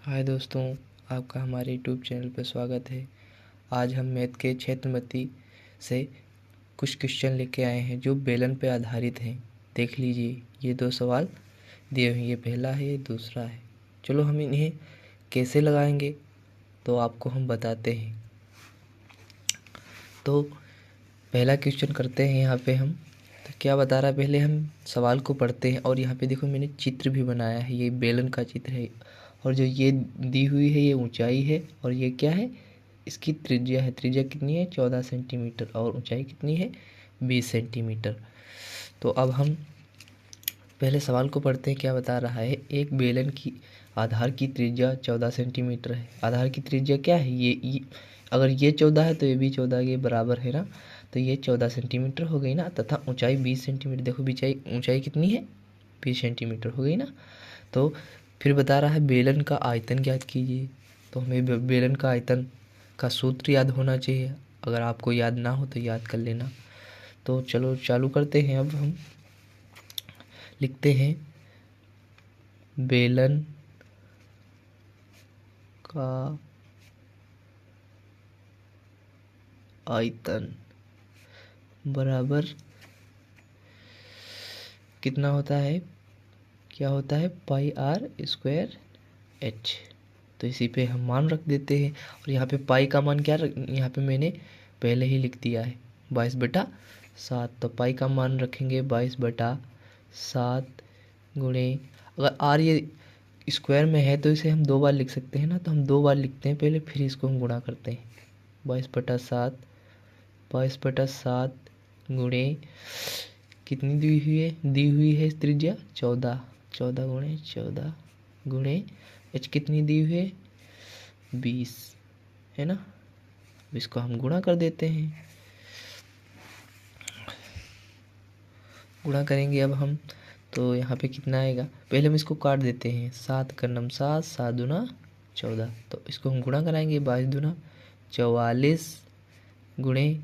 हाय दोस्तों, आपका हमारे यूट्यूब चैनल पर स्वागत है। आज हम मैथ के क्षेत्रमती से कुछ क्वेश्चन लेके आए हैं जो बेलन पे आधारित हैं। देख लीजिए, ये दो सवाल दिए हुए हैं, ये पहला है, ये दूसरा है। चलो हम इन्हें कैसे लगाएंगे तो आपको हम बताते हैं। तो पहला क्वेश्चन करते हैं। यहाँ पे हम तो क्या बता रहा है, पहले हम सवाल को पढ़ते हैं। और यहाँ पे देखो, मैंने चित्र भी बनाया है, ये बेलन का चित्र है। और जो ये दी हुई है, ये ऊंचाई है। और ये क्या है, इसकी त्रिज्या है। त्रिज्या कितनी है, 14 सेंटीमीटर। और ऊंचाई कितनी है, 20 सेंटीमीटर। तो अब हम पहले सवाल को पढ़ते हैं। क्या बता रहा है, एक बेलन की आधार की त्रिज्या 14 सेंटीमीटर है। आधार की त्रिज्या क्या है, ये अगर ये 14 है तो ये भी 14 के बराबर है ना। तो ये 14 सेंटीमीटर हो गई ना, तथा ऊंचाई 20 सेंटीमीटर। देखो ऊंचाई कितनी है, 20 सेंटीमीटर हो गई ना। तो फिर बता रहा है बेलन का आयतन ज्ञात कीजिए। तो हमें बेलन का आयतन का सूत्र याद होना चाहिए। अगर आपको याद ना हो तो याद कर लेना। तो चलो चालू करते हैं। अब हम लिखते हैं बेलन का आयतन बराबर कितना होता है, क्या होता है, पाई आर स्क्वायर एच। तो इसी पे हम मान रख देते हैं। और यहाँ पे पाई का मान क्या यहाँ पे मैंने पहले ही लिख दिया है, 22/7। तो पाई का मान रखेंगे 22/7 गुणे, अगर आर ये स्क्वायर में है तो इसे हम 2 बार लिख सकते हैं ना। तो हम 2 बार लिखते हैं पहले, फिर इसको हम गुणा करते हैं। 22/7 22/7 गुणे कितनी दी हुई है त्रिज्या 14। 14 गुणे 14 गुणे एच कितनी दी हुई है, 20 है ना। अब इसको हम गुणा कर देते हैं। गुणा करेंगे अब हम, तो यहाँ पे कितना आएगा, पहले हम इसको काट देते हैं। 7 का नम 7, 7 दूना 14। तो इसको हम गुणा कराएंगे, 22 दूना 44 गुणे,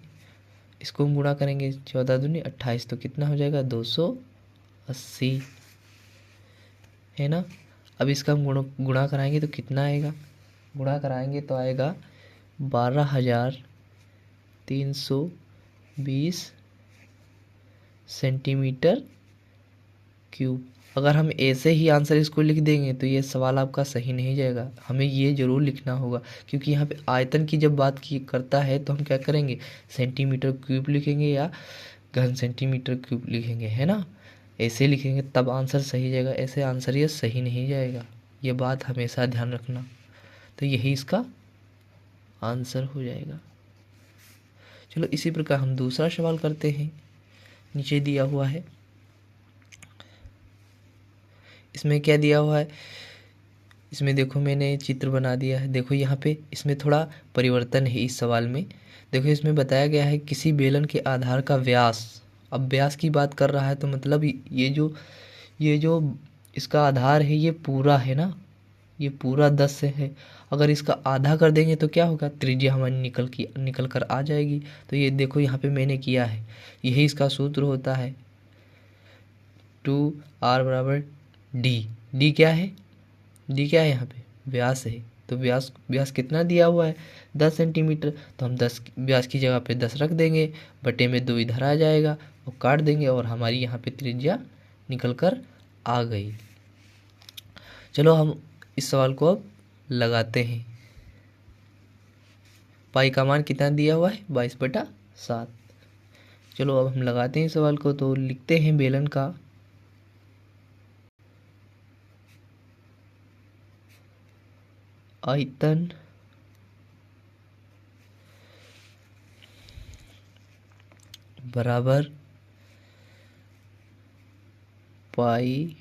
इसको हम गुणा करेंगे 14 दूनी 28। तो कितना हो जाएगा, 280 है ना। अब इसका हम गुणा कराएंगे तो कितना आएगा, गुणा कराएंगे तो आएगा 12,320 सेंटीमीटर क्यूब। अगर हम ऐसे ही आंसर इसको लिख देंगे तो ये सवाल आपका सही नहीं जाएगा। हमें ये ज़रूर लिखना होगा, क्योंकि यहाँ पे आयतन की जब बात की करता है तो हम क्या करेंगे, सेंटीमीटर क्यूब लिखेंगे या घन सेंटीमीटर क्यूब लिखेंगे, है ना। ऐसे लिखेंगे तब आंसर सही जाएगा, ऐसे आंसर ये सही नहीं जाएगा। ये बात हमेशा ध्यान रखना। तो यही इसका आंसर हो जाएगा। चलो इसी प्रकार हम दूसरा सवाल करते हैं। नीचे दिया हुआ है, इसमें क्या दिया हुआ है, इसमें देखो मैंने चित्र बना दिया है। देखो यहाँ पे इसमें थोड़ा परिवर्तन है इस सवाल में। देखो इसमें बताया गया है किसी बेलन के आधार का व्यास। अब व्यास की बात कर रहा है तो मतलब ये जो इसका आधार है ये पूरा है ना, ये पूरा 10 से है। अगर इसका आधा कर देंगे तो क्या होगा, त्रिज्या हमारी निकल कर आ जाएगी। तो ये देखो यहाँ पे मैंने किया है, यही इसका सूत्र होता है 2r बराबर डी। डी क्या है, डी क्या है, यहाँ पे व्यास है। तो व्यास व्यास कितना दिया हुआ है, 10 सेंटीमीटर। तो हम 10 व्यास की जगह पे 10 रख देंगे, बटे में 2 इधर आ जाएगा और काट देंगे, और हमारी यहाँ पे त्रिज्या निकल कर आ गई। चलो हम इस सवाल को अब लगाते हैं। पाई का मान कितना दिया हुआ है, 22/7। चलो अब हम लगाते हैं सवाल को। तो लिखते हैं बेलन का आयतन बराबर पाई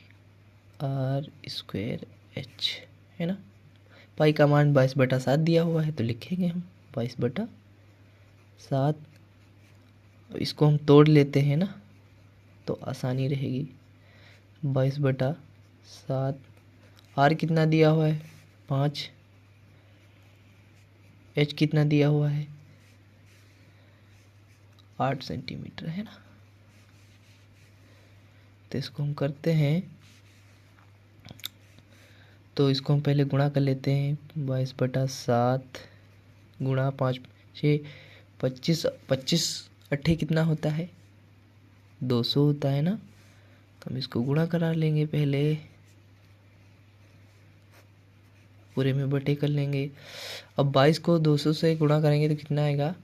आर स्क्वायर एच, है ना। पाई का मान 22/7 दिया हुआ है तो लिखेंगे हम 22/7। इसको हम तोड़ लेते हैं ना तो आसानी रहेगी। 22/7, आर कितना दिया हुआ है, 5। एच कितना दिया हुआ है, 8 सेंटीमीटर, है ना। तो इसको हम करते हैं तो इसको हम पहले गुणा कर लेते हैं। 22/7 गुणा 5 6 25 25 अट्ठे कितना होता है? 200 होता है ना। तो हम इसको गुणा करा लेंगे, पहले पूरे में बटे कर लेंगे। अब 22 को 200 से गुणा करेंगे तो कितना आएगा?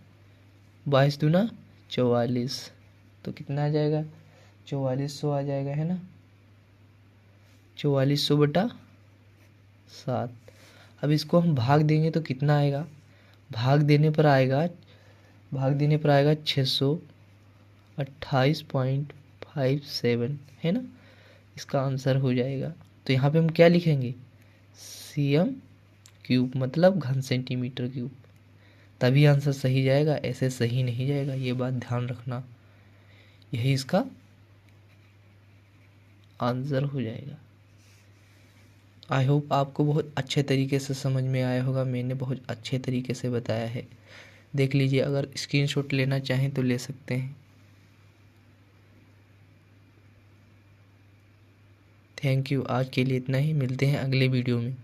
22 दूना 44, तो कितना आ जाएगा? 4400 आ जाएगा, है ना। 4400/7। अब इसको हम भाग देंगे तो कितना आएगा? भाग देने पर आएगा 628.57, है ना। इसका आंसर हो जाएगा। तो यहाँ पे हम क्या लिखेंगे? cm³ मतलब घन सेंटीमीटर क्यूब, तभी आंसर सही जाएगा, ऐसे सही नहीं जाएगा, ये बात ध्यान रखना। यही इसका आंसर हो जाएगा। आई होप आपको बहुत अच्छे तरीके से समझ में आया होगा, मैंने बहुत अच्छे तरीके से बताया है। देख लीजिए, अगर स्क्रीनशॉट लेना चाहें तो ले सकते हैं। थैंक यू, आज के लिए इतना ही, मिलते हैं अगले वीडियो में।